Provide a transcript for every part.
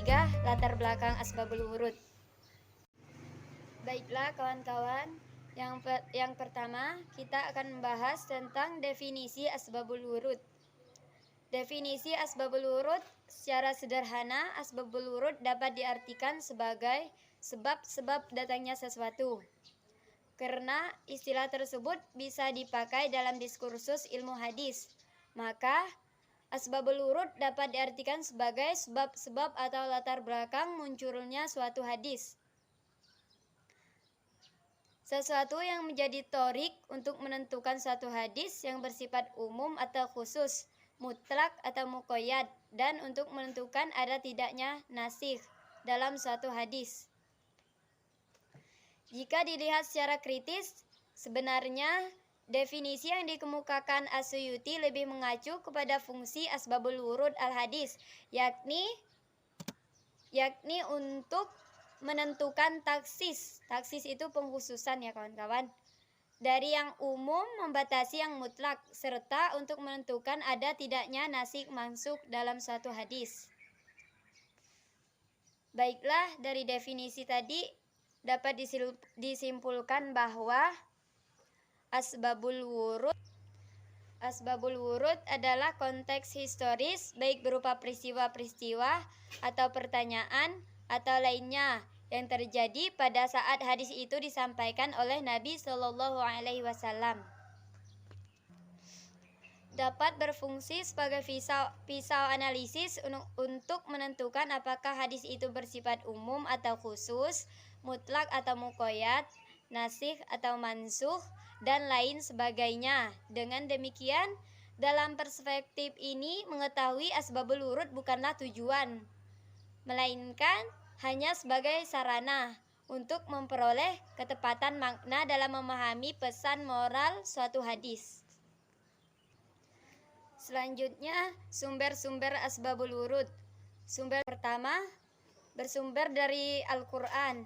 ketiga, latar belakang asbabul wurud. Baiklah kawan-kawan, yang pertama kita akan membahas tentang definisi asbabul wurud. Definisi asbabul wurud secara sederhana, asbabul wurud dapat diartikan sebagai sebab-sebab datangnya sesuatu. Karena istilah tersebut bisa dipakai dalam diskursus ilmu hadis, maka asbabul wurud dapat diartikan sebagai sebab-sebab atau latar belakang munculnya suatu hadis. Sesuatu yang menjadi torik untuk menentukan suatu hadis yang bersifat umum atau khusus, mutlak atau muqayyad, dan untuk menentukan ada tidaknya nasikh dalam suatu hadis. Jika dilihat secara kritis, sebenarnya definisi yang dikemukakan As-Suyuti lebih mengacu kepada fungsi asbabul wurud al-hadis, yakni untuk menentukan taksis. Taksis itu pengkhususan ya kawan-kawan. Dari yang umum membatasi yang mutlak, serta untuk menentukan ada tidaknya nasikh mansukh dalam suatu hadis. Baiklah, dari definisi tadi dapat disimpulkan bahwa asbabul wurud adalah konteks historis, baik berupa peristiwa-peristiwa atau pertanyaan atau lainnya yang terjadi pada saat hadis itu disampaikan oleh Nabi Shallallahu Alaihi Wasallam. Dapat berfungsi sebagai pisau analisis untuk menentukan apakah hadis itu bersifat umum atau khusus, mutlak atau muqayyad, nasikh atau mansukh, dan lain sebagainya. Dengan demikian, dalam perspektif ini mengetahui asbabul wurud bukanlah tujuan, melainkan hanya sebagai sarana untuk memperoleh ketepatan makna dalam memahami pesan moral suatu hadis. Selanjutnya, sumber-sumber asbabul wurud. Sumber pertama bersumber dari Al-Quran.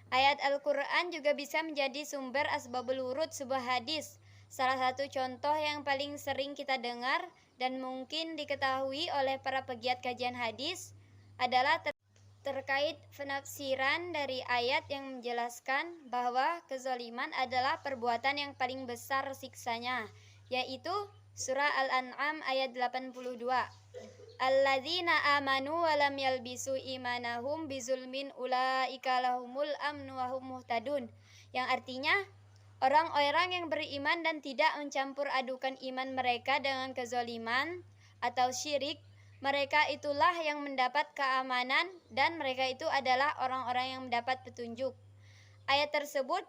Ayat Al-Quran juga bisa menjadi sumber asbabul wurud sebuah hadis. Salah satu contoh yang paling sering kita dengar dan mungkin diketahui oleh para pegiat kajian hadis adalah terkait penafsiran dari ayat yang menjelaskan bahwa kezaliman adalah perbuatan yang paling besar siksanya, yaitu surah Al-An'am ayat 82. Alladzina amanu wa lam yalbisu imanahum bizulmin ulaika lahumul amnu wa hum muhtadun, yang artinya orang-orang yang beriman dan tidak mencampur adukan iman mereka dengan kezaliman atau syirik, mereka itulah yang mendapat keamanan dan mereka itu adalah orang-orang yang mendapat petunjuk. Ayat tersebut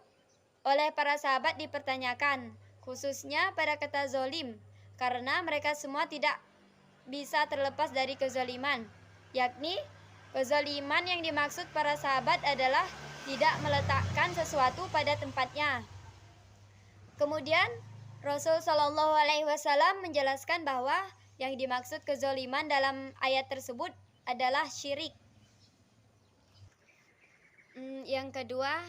oleh para sahabat dipertanyakan, khususnya pada kata zolim, karena mereka semua tidak bisa terlepas dari kezaliman, yakni kezaliman yang dimaksud para sahabat adalah tidak meletakkan sesuatu pada tempatnya. Kemudian Rasul Shallallahu Alaihi Wasallam menjelaskan bahwa yang dimaksud kezaliman dalam ayat tersebut adalah syirik. Yang kedua,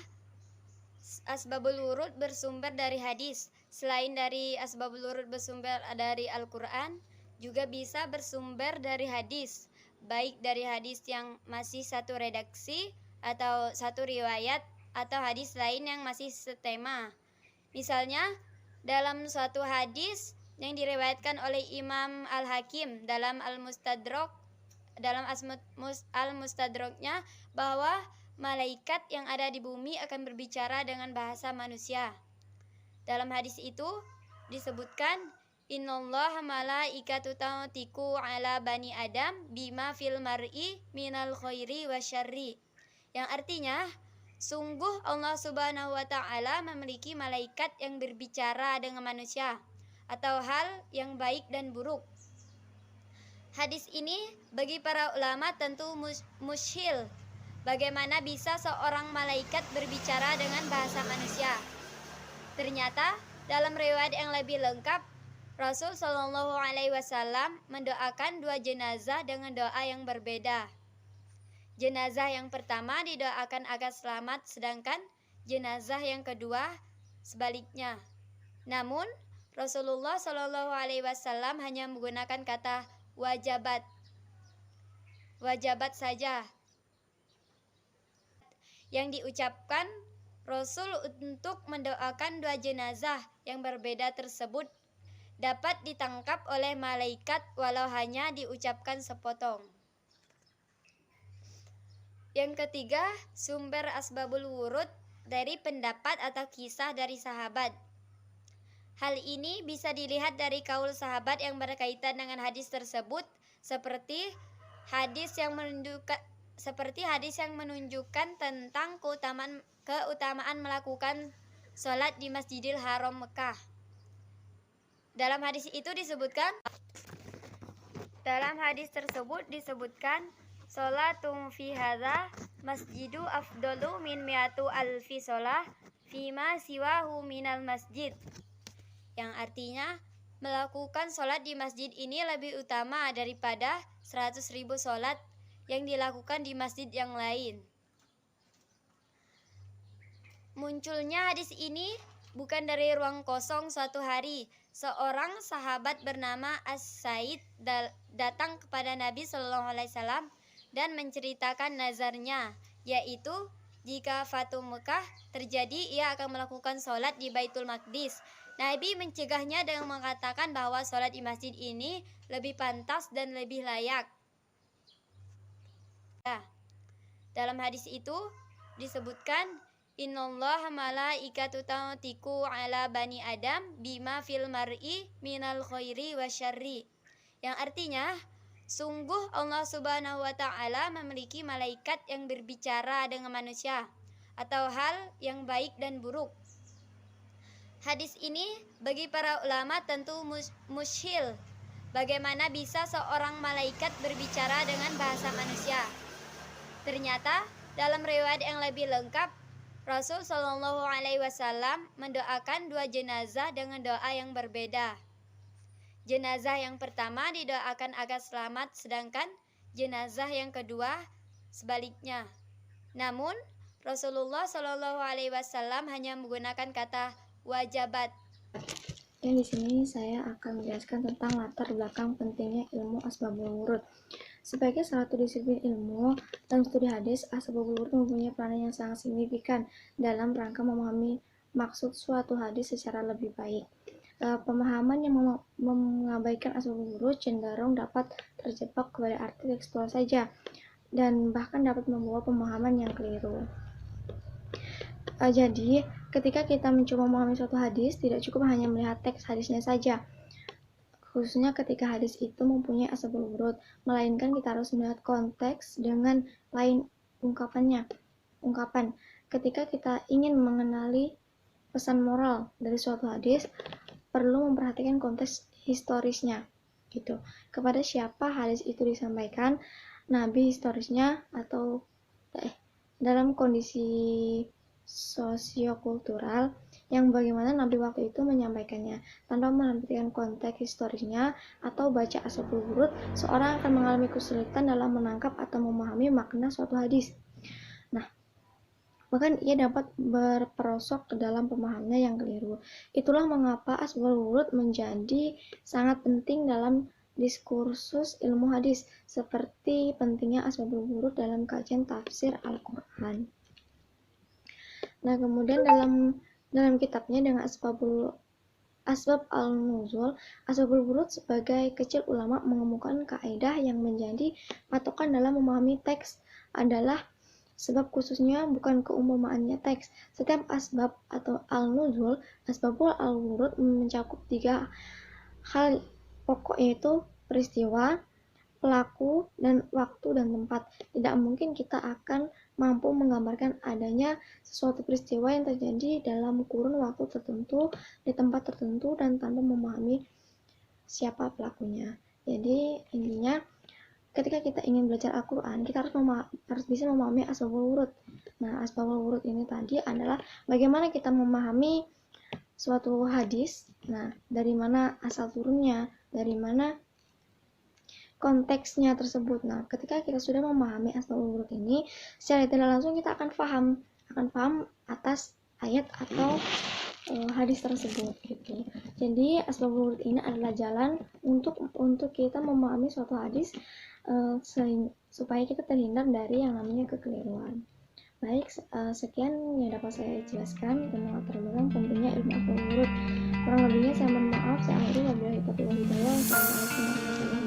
asbabul wurud bersumber dari hadis. Selain dari asbabul wurud bersumber dari Al-Quran, juga bisa bersumber dari hadis, baik dari hadis yang masih satu redaksi atau satu riwayat, atau hadis lain yang masih setema. Misalnya, dalam suatu hadis yang diriwayatkan oleh Imam Al-Hakim dalam Al-Mustadrak, dalam Al-Mustadraknya, bahwa malaikat yang ada di bumi akan berbicara dengan bahasa manusia. Dalam hadis itu disebutkan, innallaha malaikatu tautiku ala bani adam bima fil mar'i minal khairi wasyarri, yang artinya sungguh Allah Subhanahu wa Ta'ala memiliki malaikat yang berbicara dengan manusia atau hal yang baik dan buruk. Hadis ini bagi para ulama tentu mushil. Bagaimana bisa seorang malaikat berbicara dengan bahasa manusia? Ternyata dalam riwayat yang lebih lengkap, Rasul Shallallahu Alaihi Wasallam mendoakan dua jenazah dengan doa yang berbeda. Jenazah yang pertama didoakan agar selamat, sedangkan jenazah yang kedua sebaliknya. Namun Rasulullah Shallallahu Alaihi Wasallam hanya menggunakan kata wajabat wajabat saja yang diucapkan Rasul untuk mendoakan dua jenazah yang berbeda tersebut dapat ditangkap oleh malaikat walau hanya diucapkan sepotong. Yang ketiga, sumber asbabul wurud dari pendapat atau kisah dari sahabat. Hal ini bisa dilihat dari kaul sahabat yang berkaitan dengan hadis tersebut, seperti hadis yang menunjukkan tentang keutamaan melakukan sholat di Masjidil Haram Mekah. Dalam hadis tersebut disebutkan sholatum fi hadza masjidu afdalu min mi'atu alfi sholah fima siwahu minal masjid, yang artinya melakukan sholat di masjid ini lebih utama daripada 100.000 sholat yang dilakukan di masjid yang lain. Munculnya hadis ini bukan dari ruang kosong suatu hari. Seorang sahabat bernama As-Sa'id datang kepada Nabi SAW dan menceritakan nazarnya, yaitu jika Fatu Mekah terjadi, ia akan melakukan sholat di Baitul Maqdis. Nabi mencegahnya dengan mengatakan bahwa sholat di masjid ini lebih pantas dan lebih layak. Dalam hadis itu disebutkan, innallaha malaikatu tautiku ala bani adam bima fil mar'i minal khairi wasyarri, yang artinya sungguh Allah Subhanahu wa ta'ala memiliki malaikat yang berbicara dengan manusia atau hal yang baik dan buruk. Hadis ini bagi para ulama tentu mushil. Bagaimana bisa seorang malaikat berbicara dengan bahasa manusia? Ternyata dalam riwayat yang lebih lengkap, Rasul Shallallahu Alaihi Wasallam mendoakan dua jenazah dengan doa yang berbeda. Jenazah yang pertama didoakan agar selamat, sedangkan jenazah yang kedua sebaliknya. Namun Rasulullah Shallallahu Alaihi Wasallam hanya menggunakan kata wajabat. Dan di sini saya akan menjelaskan tentang latar belakang pentingnya ilmu asbabul wurud. Sebagai salah satu disiplin ilmu dalam studi hadis, asbabul wurud mempunyai peranan yang sangat signifikan dalam rangka memahami maksud suatu hadis secara lebih baik. Pemahaman yang mengabaikan asbabul wurud cenderung dapat terjebak kepada arti tekstual saja dan bahkan dapat membawa pemahaman yang keliru. Jadi, ketika kita mencoba memahami suatu hadis, tidak cukup hanya melihat teks hadisnya saja, khususnya ketika hadis itu mempunyai asbabul wurud, melainkan kita harus melihat konteks dengan lain ungkapan. Ketika kita ingin mengenali pesan moral dari suatu hadis, perlu memperhatikan konteks historisnya, gitu. Kepada siapa hadis itu disampaikan, nabi historisnya atau dalam kondisi sosiokultural yang bagaimana Nabi waktu itu menyampaikannya. Tanpa memperhatikan konteks historisnya atau baca asbabul wurud, seorang akan mengalami kesulitan dalam menangkap atau memahami makna suatu hadis. Bahkan ia dapat berperosok ke dalam pemahamannya yang keliru. Itulah mengapa asbabul wurud menjadi sangat penting dalam diskursus ilmu hadis, seperti pentingnya asbabul wurud dalam kajian tafsir Al-Quran. Nah, kemudian dalam kitabnya dengan asbab al-nuzul, asbabul wurud sebagai kecil ulama mengemukakan kaidah yang menjadi patokan dalam memahami teks adalah sebab khususnya, bukan keumpamaannya teks. Setiap asbab atau al-nuzul, asbabul al-wurud mencakup 3 hal pokok, yaitu peristiwa, pelaku, dan waktu dan tempat. Tidak mungkin kita akan mampu menggambarkan adanya sesuatu peristiwa yang terjadi dalam kurun waktu tertentu, di tempat tertentu, dan tanpa memahami siapa pelakunya. Jadi intinya, ketika kita ingin belajar Al-Quran, kita harus bisa memahami asbabul wurud. Nah, asbabul wurud ini tadi adalah bagaimana kita memahami suatu hadis. Nah, dari mana asal turunnya, dari mana konteksnya tersebut. Nah, ketika kita sudah memahami asbabul wurud ini, secara tidak langsung kita akan paham atas ayat atau hadis tersebut, gitu. Jadi asbabul wurud ini adalah jalan untuk kita memahami suatu hadis supaya kita terhindar dari yang namanya kekeliruan. Baik, sekian yang dapat saya jelaskan tentang latar belakang pentingnya ilmu asbabul wurud. Kurang lebihnya saya mohon maaf. Saya akhiri wabillahi taufiq wal hidayah. Wassalamualaikum warahmatullahi wabarakatuh.